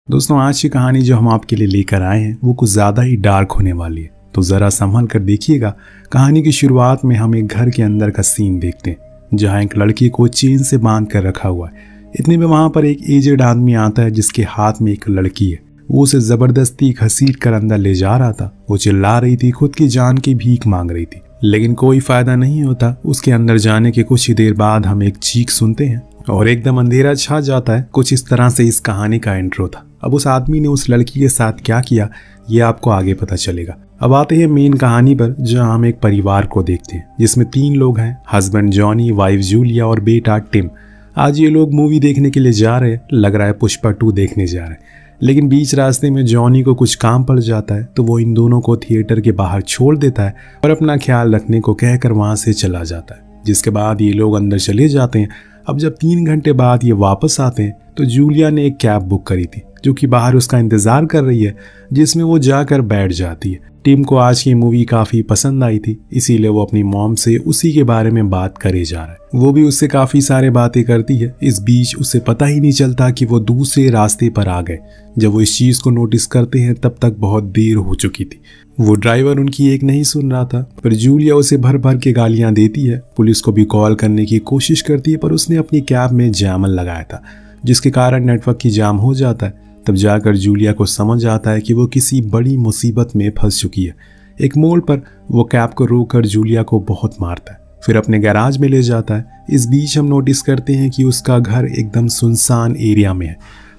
दोस्तों, आज की कहानी जो हम आपके लिए लेकर आए हैं वो कुछ ज़्यादा ही डार्क होने वाली है, तो ज़रा संभल कर देखिएगा। कहानी की शुरुआत में हम एक घर के अंदर का सीन देखते हैं जहां एक लड़की को चेन से बांध कर रखा हुआ है। इतने में वहां पर एक एजेड आदमी आता है जिसके हाथ में एक लड़की है। वो उसे ज़बरदस्ती घसीट कर अंदर ले जा रहा था। वो चिल्ला रही थी, खुद की जान की भीख मांग रही थी, लेकिन कोई फायदा नहीं होता। उसके अंदर जाने के कुछ ही देर बाद हम एक चीख सुनते हैं और एकदम अंधेरा छा जाता है। कुछ इस तरह से इस कहानी का इंट्रो था। अब उस आदमी ने उस लड़की के साथ क्या किया ये आपको आगे पता चलेगा। अब आते हैं मेन कहानी पर, जहां हम एक परिवार को देखते हैं जिसमें 3 लोग हैं, हस्बैंड जॉनी, वाइफ जूलिया और बेटा टिम। आज ये लोग मूवी देखने के लिए जा रहे हैं, लग रहा है पुष्पा 2 देखने जा रहे हैं। लेकिन बीच रास्ते में जॉनी को कुछ काम पड़ जाता है, तो वो इन दोनों को थिएटर के बाहर छोड़ देता है और अपना ख्याल रखने को कहकर वहां से चला जाता है। जिसके बाद ये लोग अंदर चले जाते हैं। अब जब 3 घंटे बाद ये वापस आते हैं तो जूलिया ने एक कैब बुक करी थी जो कि बाहर उसका इंतजार कर रही है, जिसमें वो जाकर बैठ जाती है। टिम को आज की मूवी काफी पसंद आई थी, इसीलिए वो अपनी मॉम से उसी के बारे में बात करे जा रहा है। वो भी उससे काफी सारे बातें करती है। इस बीच उसे पता ही नहीं चलता कि वो दूसरे रास्ते पर आ गए। जब वो इस चीज को नोटिस करते हैं तब तक बहुत देर हो चुकी थी। वो ड्राइवर उनकी एक नहीं सुन रहा था, पर जूलिया उसे भर भर के गालियां देती है। पुलिस को भी कॉल करने की कोशिश करती है, पर उसने अपनी कैब में जैमल लगाया था, जिसके कारण नेटवर्क की जाम हो जाता है। तब जाकर जूलिया को समझ आता है कि वो किसी बड़ी मुसीबत में फंस चुकी है। एक मोड़ पर वो कैब को रोककर जूलिया को बहुत मारता है, फिर अपने गैराज में ले जाता है। इस बीच हम नोटिस करते हैं कि उसका घर एकदम सुनसान एरिया में है,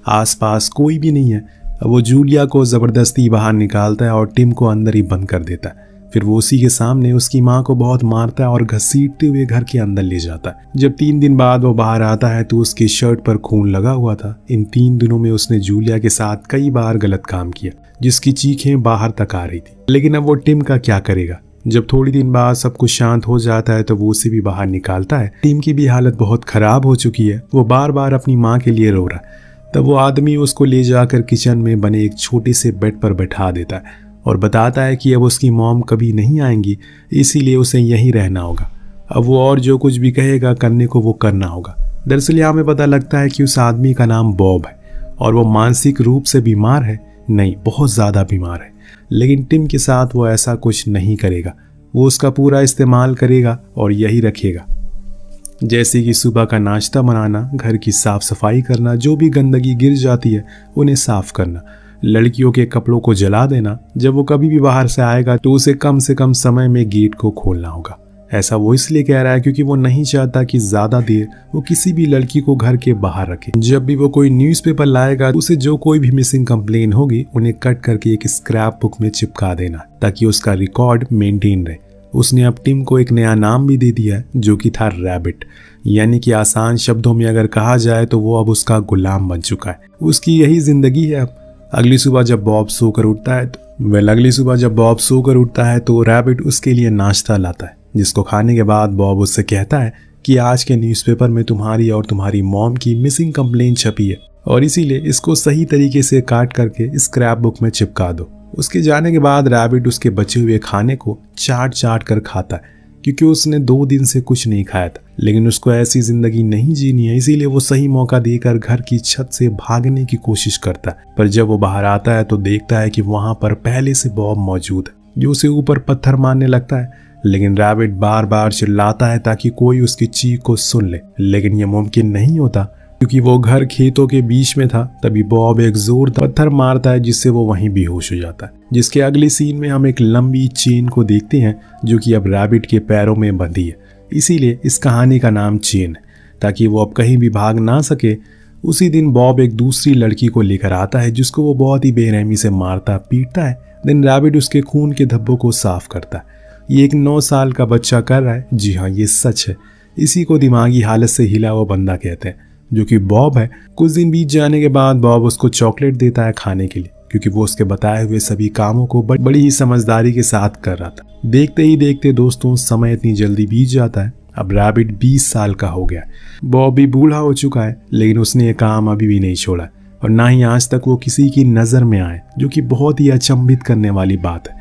आसपास कोई भी नहीं है। अब वो जूलिया को ज़बरदस्ती बाहर निकालता है और टिम को अंदर ही बंद कर देता है। फिर वो उसी के सामने उसकी माँ को बहुत मारता है और घसीटते हुए घर के अंदर ले जाता है। जब 3 दिन बाद वो बाहर आता है तो उसकी शर्ट पर खून लगा हुआ था। इन 3 दिनों में उसने जूलिया के साथ कई बार गलत काम किया, जिसकी चीखें बाहर तक आ रही थी। लेकिन अब वो टिम का क्या करेगा। जब थोड़ी दिन बाद सब कुछ शांत हो जाता है तो वो उसे भी बाहर निकालता है। टिम की भी हालत बहुत खराब हो चुकी है, वो बार बार अपनी माँ के लिए रो रहा है। तब वो आदमी उसको ले जाकर किचन में बने एक छोटे से बेड पर बैठा देता है और बताता है कि अब उसकी मॉम कभी नहीं आएंगी, इसीलिए उसे यहीं रहना होगा। अब वो और जो कुछ भी कहेगा करने को वो करना होगा। दरअसल यहाँ में पता लगता है कि उस आदमी का नाम बॉब है और वो मानसिक रूप से बीमार है, नहीं बहुत ज़्यादा बीमार है। लेकिन टिम के साथ वो ऐसा कुछ नहीं करेगा। वो उसका पूरा इस्तेमाल करेगा और यही रखेगा, जैसे कि सुबह का नाश्ता बनाना, घर की साफ सफाई करना, जो भी गंदगी गिर जाती है उन्हें साफ करना, लड़कियों के कपड़ों को जला देना। जब वो कभी भी बाहर से आएगा तो उसे कम से कम समय में गेट को खोलना होगा। ऐसा वो इसलिए कह रहा है क्योंकि वो नहीं चाहता कि ज़्यादा देर वो किसी भी लड़की को घर के बाहर रखे। जब भी वो कोई न्यूज़पेपर लाएगा तो उसे जो कोई भी मिसिंग कंप्लेन होगी उन्हें कट करके एक स्क्रैप बुक में चिपका देना, ताकि उसका रिकॉर्ड मेंटेन रहे। उसने अब टिम को एक नया नाम भी दे दिया है जो कि था रैबिट, यानी कि आसान शब्दों में अगर कहा जाए तो वो अब उसका गुलाम बन चुका है। उसकी यही जिंदगी है। अब अगली सुबह जब बॉब सोकर उठता है तो रैबिट उसके लिए नाश्ता लाता है, जिसको खाने के बाद बॉब उससे कहता है कि आज के न्यूज़पेपर में तुम्हारी और तुम्हारी मॉम की मिसिंग कंप्लेन छपी है और इसीलिए इसको सही तरीके से काट करके स्क्रैप बुक में चिपका दो। उसके जाने के बाद रैबिट उसके बचे हुए खाने को चाट कर खाता है, क्योंकि उसने 2 दिन से कुछ नहीं खाया था। लेकिन उसको ऐसी जिंदगी नहीं जीनी है, इसीलिए वो सही मौका देकर घर की छत से भागने की कोशिश करता है। पर जब वो बाहर आता है तो देखता है कि वहां पर पहले से बॉब मौजूद है, जो उसे ऊपर पत्थर मारने लगता है। लेकिन रैबिट बार बार चिल्लाता है ताकि कोई उसकी चीख को सुन ले, लेकिन यह मुमकिन नहीं होता क्योंकि वो घर खेतों के बीच में था। तभी बॉब एक जोरदार पत्थर मारता है जिससे वो वहीं बेहोश हो जाता है। जिसके अगले सीन में हम एक लंबी चेन को देखते हैं जो कि अब रैबिट के पैरों में बंधी है, इसीलिए इस कहानी का नाम चेन है, ताकि वो अब कहीं भी भाग ना सके। उसी दिन बॉब एक दूसरी लड़की को लेकर आता है जिसको वो बहुत ही बेरहमी से मारता पीटता है। दिन रैबिट उसके खून के धब्बों को साफ करता है। ये एक 9 साल का बच्चा कर रहा है। जी हाँ, ये सच है। इसी को दिमागी हालत से हिला हुआ बंदा कहते हैं, जो कि बॉब है। कुछ दिन बीत जाने के बाद बॉब उसको चॉकलेट देता है खाने के लिए, क्योंकि वो उसके बताए हुए सभी कामों को बड़ी ही समझदारी के साथ कर रहा था। देखते ही देखते दोस्तों समय इतनी जल्दी बीत जाता है। अब रैबिट 20 साल का हो गया। बॉब भी बूढ़ा हो चुका है, लेकिन उसने ये काम अभी भी नहीं छोड़ा और ना ही आज तक वो किसी की नज़र में आए, जो कि बहुत ही अचंभित करने वाली बात है।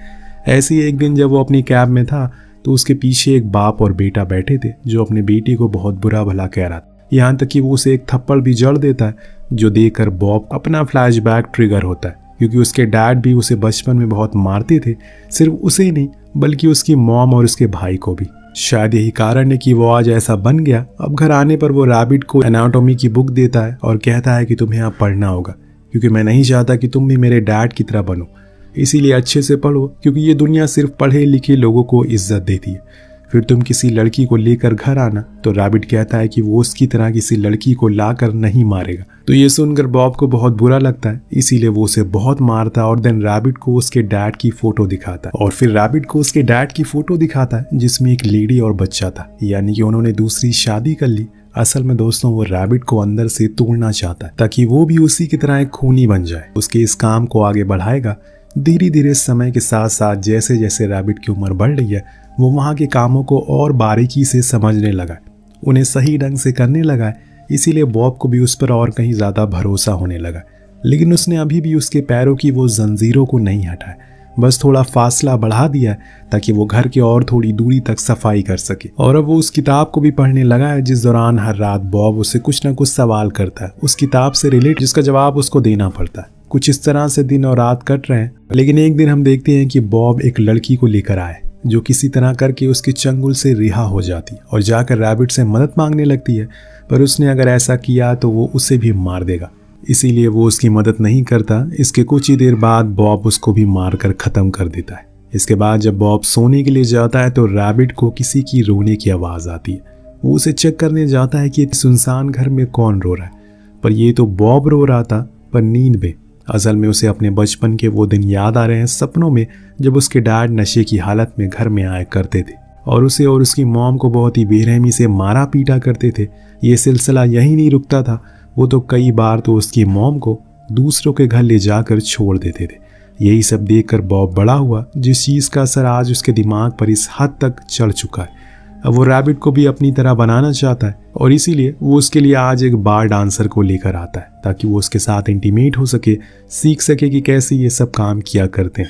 ऐसे ही एक दिन जब वो अपनी कैब में था तो उसके पीछे एक बाप और बेटा बैठे थे जो अपने बेटी को बहुत बुरा भला कह रहा था। यहाँ तक कि वो उसे एक थप्पड़ भी जड़ देता है, जो देखकर बॉब अपना फ्लैशबैक ट्रिगर होता है, क्योंकि उसके डैड भी उसे बचपन में बहुत मारते थे, सिर्फ उसे नहीं बल्कि उसकी मॉम और उसके भाई को भी। शायद यही कारण है कि वो आज ऐसा बन गया। अब घर आने पर वो रैबिट को एनाटॉमी की बुक देता है और कहता है कि तुम्हें अब पढ़ना होगा, क्योंकि मैं नहीं चाहता कि तुम भी मेरे डैड की तरह बनो, इसीलिए अच्छे से पढ़ो, क्योंकि ये दुनिया सिर्फ पढ़े लिखे लोगों को इज्जत देती है। फिर तुम किसी लड़की को लेकर घर आना। तो रैबिट कहता है कि वो उसकी तरह किसी लड़की को लाकर नहीं मारेगा। तो ये सुनकर बॉब को बहुत बुरा लगता है, इसीलिए वो उसे बहुत मारता है और देन रैबिट को उसके डैड की फोटो दिखाता है। और फिर रैबिट को उसके डैड की फोटो दिखाता है जिसमें एक लेडी और बच्चा था, यानी कि उन्होंने दूसरी शादी कर ली। असल में दोस्तों वो रैबिट को अंदर से तोड़ना चाहता है ताकि वो भी उसी की तरह एक खूनी बन जाए। उसके इस काम को आगे बढ़ाएगा। धीरे धीरे समय के साथ साथ जैसे जैसे रैबिट की उम्र बढ़ रही है, वो वहाँ के कामों को और बारीकी से समझने लगा, उन्हें सही ढंग से करने लगा। इसीलिए बॉब को भी उस पर और कहीं ज़्यादा भरोसा होने लगा। लेकिन उसने अभी भी उसके पैरों की वो जंजीरों को नहीं हटाया, बस थोड़ा फासला बढ़ा दिया ताकि वो घर के और थोड़ी दूरी तक सफाई कर सके। और अब वो उस किताब को भी पढ़ने लगा है जिस दौरान हर रात बॉब उसे कुछ ना कुछ सवाल करता है उस किताब से रिलेटेड, जिसका जवाब उसको देना पड़ता है। कुछ इस तरह से दिन और रात कट रहे हैं। लेकिन एक दिन हम देखते हैं कि बॉब एक लड़की को लेकर आए जो किसी तरह करके उसके चंगुल से रिहा हो जाती है और जाकर रैबिट से मदद मांगने लगती है, पर उसने अगर ऐसा किया तो वो उसे भी मार देगा, इसीलिए वो उसकी मदद नहीं करता। इसके कुछ ही देर बाद बॉब उसको भी मारकर ख़त्म कर देता है। इसके बाद जब बॉब सोने के लिए जाता है तो रैबिट को किसी की रोने की आवाज़ आती है। वो उसे चेक करने जाता है कि सुनसान घर में कौन रो रहा है, पर ये तो बॉब रो रहा था, पर नींद में। असल में उसे अपने बचपन के वो दिन याद आ रहे हैं सपनों में, जब उसके डैड नशे की हालत में घर में आया करते थे और उसे और उसकी मॉम को बहुत ही बेरहमी से मारा पीटा करते थे। ये सिलसिला यही नहीं रुकता था, वो तो कई बार तो उसकी मॉम को दूसरों के घर ले जाकर छोड़ देते थे। यही सब देखकर बॉब बड़ा हुआ, जिस चीज़ का असर आज उसके दिमाग पर इस हद तक चढ़ चुका है। अब वो रैबिट को भी अपनी तरह बनाना चाहता है और इसीलिए वो उसके लिए आज एक बार डांसर को लेकर आता है ताकि वो उसके साथ इंटीमेट हो सके, सीख सके कि कैसे ये सब काम किया करते हैं।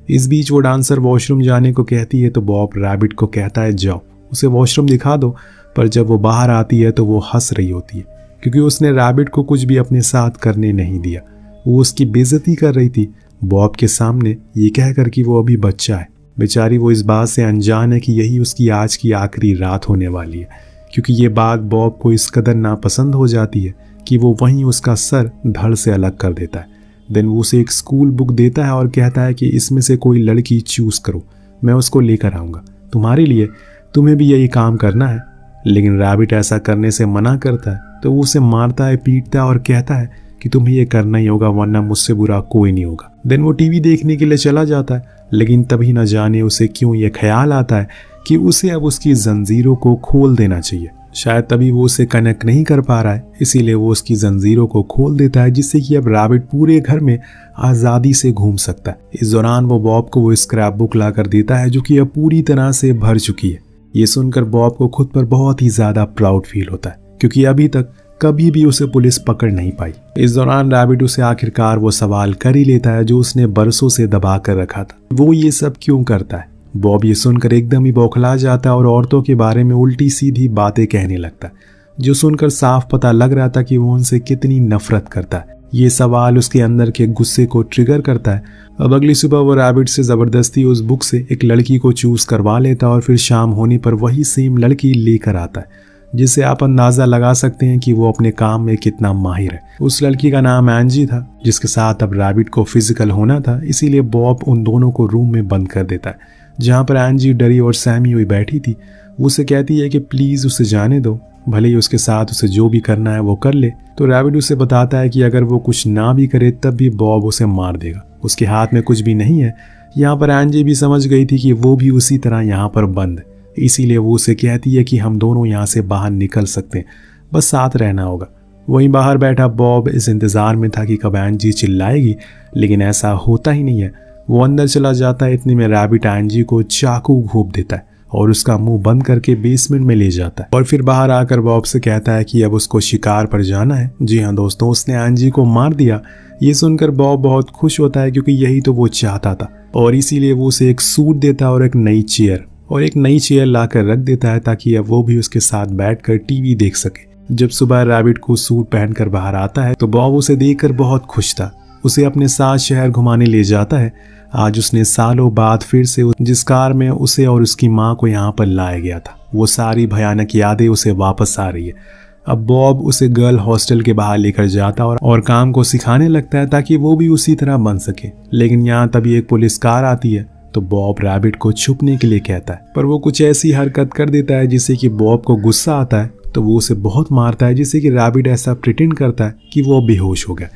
इस बीच वो डांसर वॉशरूम जाने को कहती है तो बॉब रैबिट को कहता है जाओ उसे वॉशरूम दिखा दो, पर जब वो बाहर आती है तो वो हंस रही होती है क्योंकि उसने रैबिट को कुछ भी अपने साथ करने नहीं दिया। वो उसकी बेइज्जती कर रही थी बॉब के सामने, ये कहकर कि वो अभी बच्चा है। बेचारी वो इस बात से अनजान है कि यही उसकी आज की आखिरी रात होने वाली है, क्योंकि ये बात बॉब को इस कदर नापसंद हो जाती है कि वो वहीं उसका सर धड़ से अलग कर देता है। देन वो उसे एक स्कूल बुक देता है और कहता है कि इसमें से कोई लड़की चूज करो, मैं उसको लेकर आऊँगा तुम्हारे लिए, तुम्हें भी यही काम करना है। लेकिन रैबिट ऐसा करने से मना करता है तो वो उसे मारता है, पीटता है और कहता है कि तुम्हें ये करना ही होगा वरना मुझसे बुरा कोई नहीं होगा। देन वो टीवी देखने के लिए चला जाता है, लेकिन तभी न जाने उसे क्यों ये ख्याल आता है कि उसे अब उसकी जंजीरों को खोल देना चाहिए। शायद तभी वो उसे कनेक्ट नहीं कर पा रहा है, इसीलिए वो उसकी जंजीरों को खोल देता है जिससे कि अब रैबिट पूरे घर में आज़ादी से घूम सकता है। इस दौरान वो बॉब को वो स्क्रैप बुक ला कर देता है जो कि अब पूरी तरह से भर चुकी है। ये सुनकर बॉब को खुद पर बहुत ही ज़्यादा प्राउड फील होता है क्योंकि अभी तक कभी भी उसे पुलिस पकड़ नहीं पाई। इस दौरान रैबिट उसे आखिरकार वो सवाल कर ही लेता है जो उसने बरसों से दबा कर रखा था, वो ये सब क्यों करता है। बॉब ये सुनकर एकदम ही बौखला जाता है और औरतों के बारे में उल्टी सीधी बातें कहने लगता है, जो सुनकर साफ पता लग रहा था कि वो उनसे कितनी नफरत करता है। ये सवाल उसके अंदर के गुस्से को ट्रिगर करता है। अब अगली सुबह वो रैबिट से ज़बरदस्ती उस बुक से एक लड़की को चूज करवा लेता है और फिर शाम होने पर वही सेम लड़की लेकर आता है, जिससे आप अंदाज़ा लगा सकते हैं कि वो अपने काम में कितना माहिर है। उस लड़की का नाम एंजी था, जिसके साथ अब रैबिट को फिजिकल होना था, इसीलिए बॉब उन दोनों को रूम में बंद कर देता है जहाँ पर एंजी डरी और सैमी हुई बैठी थी। वो उसे कहती है कि प्लीज़ उसे जाने दो, भले ही उसके साथ उसे जो भी करना है वो कर ले। तो रैबिट उसे बताता है कि अगर वो कुछ ना भी करे तब भी बॉब उसे मार देगा, उसके हाथ में कुछ भी नहीं है। यहाँ पर एंजी भी समझ गई थी कि वो भी उसी तरह यहाँ पर बंद है, इसीलिए वो उसे कहती है कि हम दोनों यहाँ से बाहर निकल सकते हैं, बस साथ रहना होगा। वहीं बाहर बैठा बॉब इस इंतज़ार में था कि कब एंजी चिल्लाएगी, लेकिन ऐसा होता ही नहीं है। वो अंदर चला जाता है, इतने में रैबिट एंजी को चाकू घोंप देता है और उसका मुंह बंद करके बेसमेंट में ले जाता है और फिर बाहर आकर बॉब से कहता है कि अब उसको शिकार पर जाना है। जी हाँ दोस्तों, उसने एंजी को मार दिया। ये सुनकर बॉब बहुत खुश होता है क्योंकि यही तो वो चाहता था और इसीलिए वो उसे एक सूट देता है और एक नई चेयर ला कर रख देता है ताकि अब वो भी उसके साथ बैठकर टीवी देख सके। जब सुबह रैबिट को सूट पहनकर बाहर आता है तो बॉब उसे देखकर बहुत खुश था। उसे अपने साथ शहर घुमाने ले जाता है। आज उसने सालों बाद फिर से जिस कार में उसे और उसकी माँ को यहाँ पर लाया गया था, वो सारी भयानक यादें उसे वापस आ रही है। अब बॉब उसे गर्ल हॉस्टल के बाहर लेकर जाता और काम को सिखाने लगता है ताकि वो भी उसी तरह बन सके। लेकिन यहाँ तभी एक पुलिस कार आती है तो बॉब रैबिट को छुपने के लिए कहता है, पर वो कुछ ऐसी हरकत कर देता है जिससे कि बॉब को गुस्सा आता है तो वो उसे बहुत मारता है, जिससे कि रैबिट ऐसा प्रिटेंड करता है कि वो बेहोश हो गया।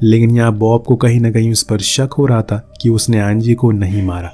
लेकिन यहाँ बॉब को कहीं ना कहीं उस पर शक हो रहा था कि उसने एंजी को नहीं मारा,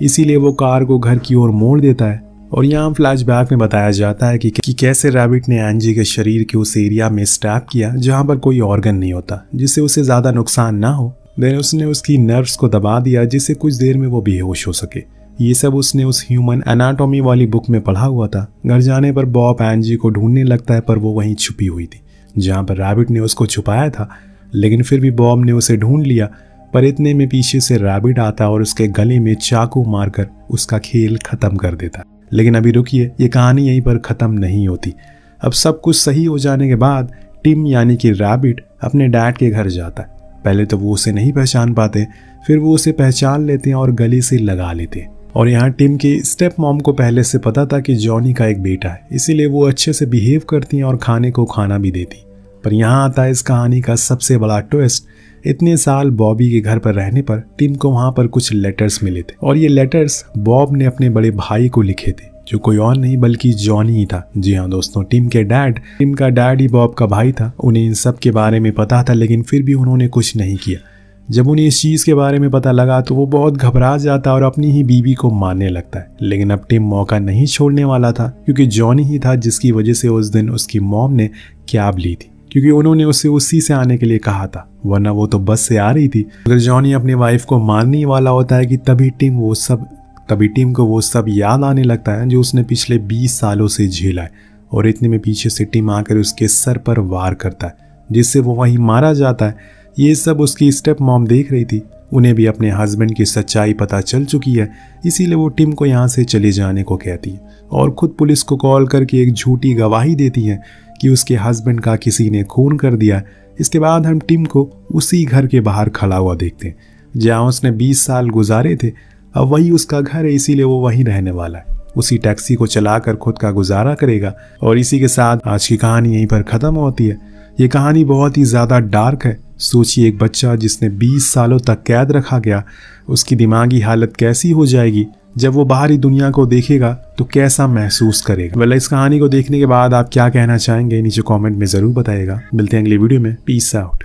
इसीलिए वो कार को घर की ओर मोड़ देता है। और यहाँ फ्लैशबैक में बताया जाता है कि कैसे रैबिट ने एंजी के शरीर के उस एरिया में स्टैब किया जहाँ पर कोई ऑर्गन नहीं होता, जिससे उसे ज़्यादा नुकसान ना हो। देन उसने उसकी नर्व्स को दबा दिया जिससे कुछ देर में वो बेहोश हो सके। ये सब उसने उस ह्यूमन एनाटॉमी वाली बुक में पढ़ा हुआ था। घर जाने पर बॉब एंजी को ढूंढने लगता है, पर वो वहीं छुपी हुई थी जहाँ पर रैबिट ने उसको छुपाया था। लेकिन फिर भी बॉब ने उसे ढूंढ लिया, पर इतने में पीछे से रैबिट आता और उसके गले में चाकू मारकर उसका खेल खत्म कर देता। लेकिन अभी रुकिए, ये कहानी यहीं पर खत्म नहीं होती। अब सब कुछ सही हो जाने के बाद टिम यानी कि रैबिट अपने डैड के घर जाता है। पहले तो वो उसे नहीं पहचान पाते, फिर वो उसे पहचान लेते हैं और गले से लगा लेते हैं। और यहाँ टिम की स्टेप मॉम को पहले से पता था कि जॉनी का एक बेटा है, इसीलिए वो अच्छे से बिहेव करती हैं और खाने को खाना भी देती। पर यहाँ आता है इस कहानी का सबसे बड़ा ट्विस्ट। इतने साल बॉबी के घर पर रहने पर टिम को वहाँ पर कुछ लेटर्स मिले थे और ये लेटर्स बॉब ने अपने बड़े भाई को लिखे थे, जो कोई और नहीं बल्कि जॉनी ही था। जी हाँ दोस्तों, टिम का डैड ही बॉब का भाई था। उन्हें इन सब के बारे में पता था, लेकिन फिर भी उन्होंने कुछ नहीं किया। जब उन्हें इस चीज़ के बारे में पता लगा तो वो बहुत घबरा जाता और अपनी ही बीवी को मारने लगता है। लेकिन अब टिम मौका नहीं छोड़ने वाला था, क्योंकि जॉनी ही था जिसकी वजह से उस दिन उसकी मॉम ने कैब ली थी, क्योंकि उन्होंने उसे उसी से आने के लिए कहा था, वरना वो तो बस से आ रही थी। अगर जॉनी अपनी वाइफ को मारने वाला होता है कि तभी टिम को वो सब याद आने लगता है जो उसने पिछले 20 सालों से झेला है। और इतने में पीछे से टिम आकर उसके सर पर वार करता है, जिससे वो वहीं मारा जाता है। ये सब उसकी स्टेप मॉम देख रही थी। उन्हें भी अपने हस्बैंड की सच्चाई पता चल चुकी है, इसीलिए वो टिम को यहाँ से चले जाने को कहती है और खुद पुलिस को कॉल करके एक झूठी गवाही देती है कि उसके हस्बैंड का किसी ने खून कर दिया। इसके बाद हम टिम को उसी घर के बाहर खड़ा हुआ देखते हैं जहाँ उसने 20 साल गुजारे थे। अब वही उसका घर है, इसीलिए वो वहीं रहने वाला है। उसी टैक्सी को चलाकर खुद का गुजारा करेगा। और इसी के साथ आज की कहानी यहीं पर ख़त्म होती है। ये कहानी बहुत ही ज़्यादा डार्क है। सोचिए, एक बच्चा जिसने 20 सालों तक कैद रखा गया, उसकी दिमागी हालत कैसी हो जाएगी जब वो बाहरी दुनिया को देखेगा, तो कैसा महसूस करेगा। वेल, इस कहानी को देखने के बाद आप क्या कहना चाहेंगे नीचे कमेंट में ज़रूर बताइएगा। मिलते हैं अगली वीडियो में। Peace out.